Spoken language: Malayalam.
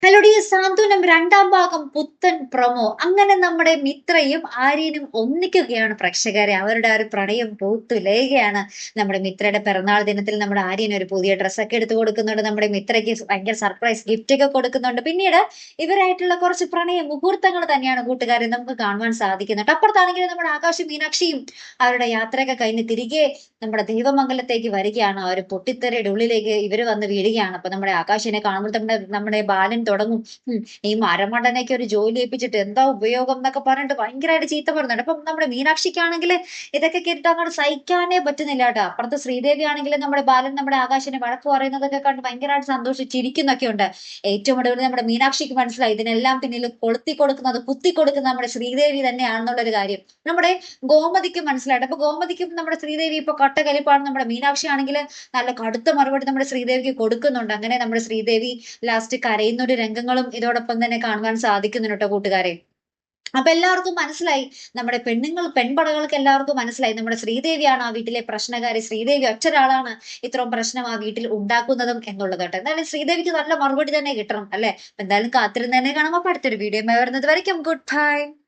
ഹലോ ഡിയർ സാന്ത്വനം രണ്ടാം ഭാഗം പുത്തൻ പ്രൊമോ. അങ്ങനെ നമ്മുടെ മിത്രയും ആര്യനും ഒന്നിക്കുകയാണ് പ്രേക്ഷകരെ. അവരുടെ ആ ഒരു പ്രണയം പൂത്തുലയുകയാണ്. നമ്മുടെ മിത്രയുടെ പിറന്നാൾ ദിനത്തിൽ നമ്മുടെ ആര്യന് ഒരു പുതിയ ഡ്രസ്സൊക്കെ എടുത്തു കൊടുക്കുന്നുണ്ട്. നമ്മുടെ മിത്രയ്ക്ക് ഭയങ്കര സർപ്രൈസ് ഗിഫ്റ്റ് ഒക്കെ കൊടുക്കുന്നുണ്ട്. പിന്നീട് ഇവരായിട്ടുള്ള കുറച്ച് പ്രണയ മുഹൂർത്തങ്ങൾ തന്നെയാണ് കൂട്ടുകാരെ നമുക്ക് കാണുവാൻ സാധിക്കുന്നുണ്ട്. അപ്പുറത്താണെങ്കിൽ നമ്മുടെ ആകാശും മീനാക്ഷിയും അവരുടെ യാത്രയൊക്കെ കഴിഞ്ഞ് തിരികെ നമ്മുടെ ദൈവമംഗലത്തേക്ക് വരികയാണ്. ആ ഒരു പൊട്ടിത്തെറിയുടെ ഉള്ളിലേക്ക് ഇവര് വന്ന് വീഴുകയാണ്. അപ്പൊ നമ്മുടെ ആകാശിനെ കാണുമ്പോൾ നമ്മുടെ ബാലൻ തുടങ്ങും, ഈ മരമണ്ടനെയൊക്കെ ഒരു ജോലി ഏൽപ്പിച്ചിട്ട് എന്താ ഉപയോഗം എന്നൊക്കെ പറഞ്ഞിട്ട് ഭയങ്കരമായിട്ട് ചീത്ത പറയുന്നുണ്ട്. അപ്പം നമ്മുടെ മീനാക്ഷിക്കാണെങ്കിൽ ഇതൊക്കെ കേട്ടിട്ട് അങ്ങോട്ട് സഹിക്കാനേ പറ്റുന്നില്ല കേട്ടോ. അപ്പുറത്ത് ശ്രീദേവി ആണെങ്കിൽ നമ്മുടെ ബാലൻ നമ്മുടെ ആകാശിനെ വഴക്ക് പറയുന്നതൊക്കെ കണ്ട് ഭയങ്കരമായിട്ട് സന്തോഷിച്ചിരിക്കുന്നൊക്കെ ഉണ്ട്. ഏറ്റവും ഒടുവിൽ നമ്മുടെ മീനാക്ഷിക്ക് മനസ്സിലായി ഇതിനെല്ലാം പിന്നിൽ കൊളുത്തി കൊടുക്കുന്നത് കുത്തി കൊടുക്കുന്നത് നമ്മുടെ ശ്രീദേവി തന്നെയാണെന്നുള്ളൊരു കാര്യം നമ്മുടെ ഗോമതിക്ക് മനസ്സിലായിട്ട്. അപ്പൊ ഗോമതിക്കും നമ്മുടെ ശ്രീദേവി ഇപ്പൊ കട്ടകലിപ്പാണ്. നമ്മുടെ മീനാക്ഷി ആണെങ്കിൽ നല്ല കടുത്ത മറുപടി നമ്മുടെ ശ്രീദേവിക്ക് കൊടുക്കുന്നുണ്ട്. അങ്ങനെ നമ്മുടെ ശ്രീദേവി ലാസ്റ്റ് കരയുന്ന ഒരു രംഗങ്ങളും ഇതോടൊപ്പം തന്നെ കാണുവാൻ സാധിക്കുന്നുണ്ട് കേട്ടോ കൂട്ടുകാരെ. അപ്പൊ എല്ലാവർക്കും മനസ്സിലായി, നമ്മുടെ പെൺപടകൾക്ക് എല്ലാവർക്കും മനസ്സിലായി നമ്മുടെ ശ്രീദേവിയാണ് ആ വീട്ടിലെ പ്രശ്നകാരി. ശ്രീദേവി ഒറ്റൊരാളാണ് ഇത്രയും പ്രശ്നം ആ വീട്ടിൽ ഉണ്ടാക്കുന്നതും എന്നുള്ളത് കേട്ടോ. എന്തായാലും ശ്രീദേവിക്ക് നല്ല മറുപടി തന്നെ കിട്ടണം അല്ലെ. എന്തായാലും കാത്തിരുന്ന് തന്നെ കാണുമ്പോൾ അടുത്തൊരു വീഡിയോ വരുന്നത് വരയ്ക്കും ഗുഡ് ബൈ.